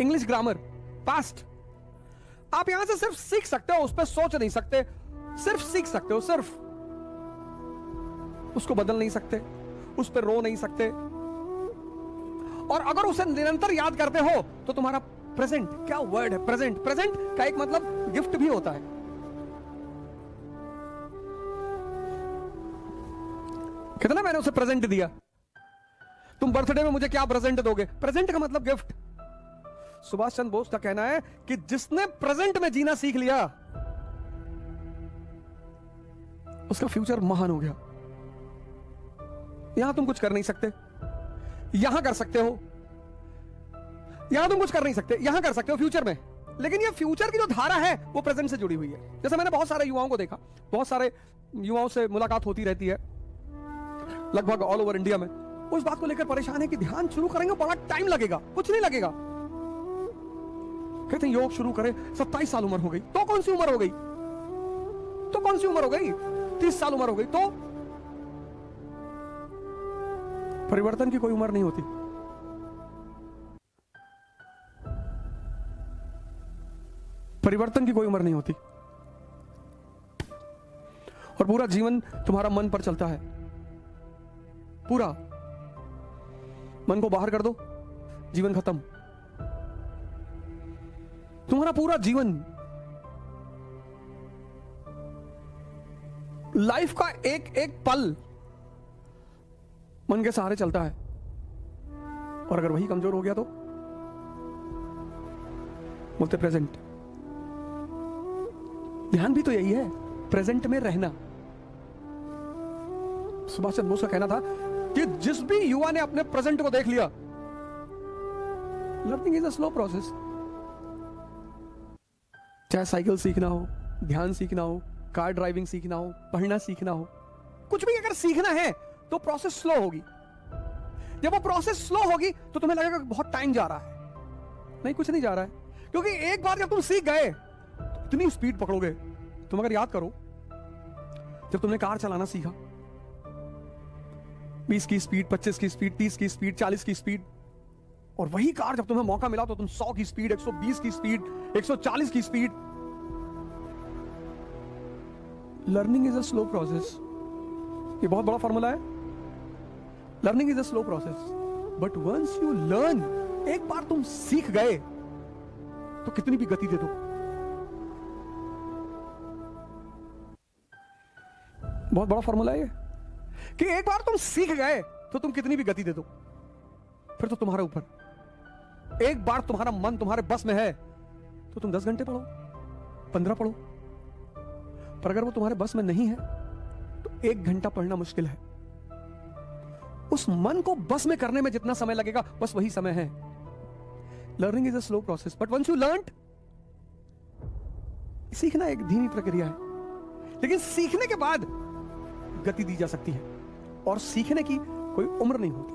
English grammar, past. आप यहां से सिर्फ सीख सकते हो, उस पर सोच नहीं सकते, सिर्फ सीख सकते हो, सिर्फ उसको बदल नहीं सकते, उस पर रो नहीं सकते। और अगर उसे निरंतर याद करते हो तो तुम्हारा प्रेजेंट, क्या वर्ड है प्रेजेंट, प्रेजेंट का एक मतलब गिफ्ट भी होता है। कितना मैंने उसे प्रेजेंट दिया, तुम बर्थडे में मुझे क्या प्रेजेंट दोगे? प्रेजेंट का मतलब गिफ्ट। सुभाष चंद्र बोस का कहना है कि जिसने प्रेजेंट में जीना सीख लिया उसका फ्यूचर महान हो गया। यहां तुम कुछ कर नहीं सकते, यहां कर सकते हो, यहां तुम कुछ कर नहीं सकते, यहां कर सकते हो फ्यूचर में। लेकिन ये फ्यूचर की जो धारा है वो प्रेजेंट से जुड़ी हुई है। जैसे मैंने बहुत सारे युवाओं को देखा, बहुत सारे युवाओं से मुलाकात होती रहती है लगभग ऑल ओवर इंडिया में। उस बात को लेकर परेशान है कि ध्यान शुरू करेंगे बड़ा टाइम लगेगा। कुछ नहीं लगेगा। कहते हैं योग शुरू करें, 27 साल उम्र हो गई तो कौन सी उम्र हो गई, तो कौन सी उम्र हो गई, 30 साल उम्र हो गई तो। परिवर्तन की कोई उम्र नहीं होती। परिवर्तन की कोई उम्र नहीं होती। और पूरा जीवन तुम्हारा मन पर चलता है। पूरा मन को बाहर कर दो, जीवन खत्म। तुम्हारा पूरा जीवन लाइफ का एक एक पल मन के सहारे चलता है। और अगर वही कमजोर हो गया तो बोलते प्रेजेंट। ध्यान भी तो यही है, प्रेजेंट में रहना। सुभाष चंद्र बोस का कहना था कि जिस भी युवा ने अपने प्रेजेंट को देख लिया, learning is a slow process. चाहे साइकिल सीखना हो, ध्यान सीखना हो, कार ड्राइविंग सीखना हो, पढ़ना सीखना हो, कुछ भी अगर सीखना है तो प्रोसेस स्लो होगी। जब वो प्रोसेस स्लो होगी तो तुम्हें लगेगा बहुत टाइम जा रहा है। नहीं, कुछ नहीं जा रहा है। क्योंकि एक बार जब तुम सीख गए तो इतनी स्पीड पकड़ोगे। तुम अगर याद करो, जब तुमने कार चलाना सीखा, 20 की स्पीड, 25 की स्पीड, 30 की स्पीड, 40 की स्पीड, और वही कार जब तुम्हें मौका मिला तो तुम 100 की स्पीड, 120 की स्पीड, 140 की speed. Learning is a slow process. ये बहुत बड़ा फॉर्मूला है। Learning is a slow process, but once you learn, एक बार तुम सीख गए तो कितनी भी गति दे दो। बहुत बड़ा फॉर्मूला है ये, कि एक बार तुम सीख गए तो तुम कितनी भी गति दे दो, फिर तो तुम्हारे ऊपर। एक बार तुम्हारा मन तुम्हारे बस में है तो तुम 10 घंटे पढ़ो, 15 पढ़ो। पर अगर वो तुम्हारे बस में नहीं है तो 1 घंटा पढ़ना मुश्किल है। उस मन को बस में करने में जितना समय लगेगा बस वही समय है। Learning is a slow process, but once you learn, सीखना एक धीमी प्रक्रिया है, लेकिन सीखने के बाद गति दी जा सकती है। और सीखने की कोई उम्र नहीं होती।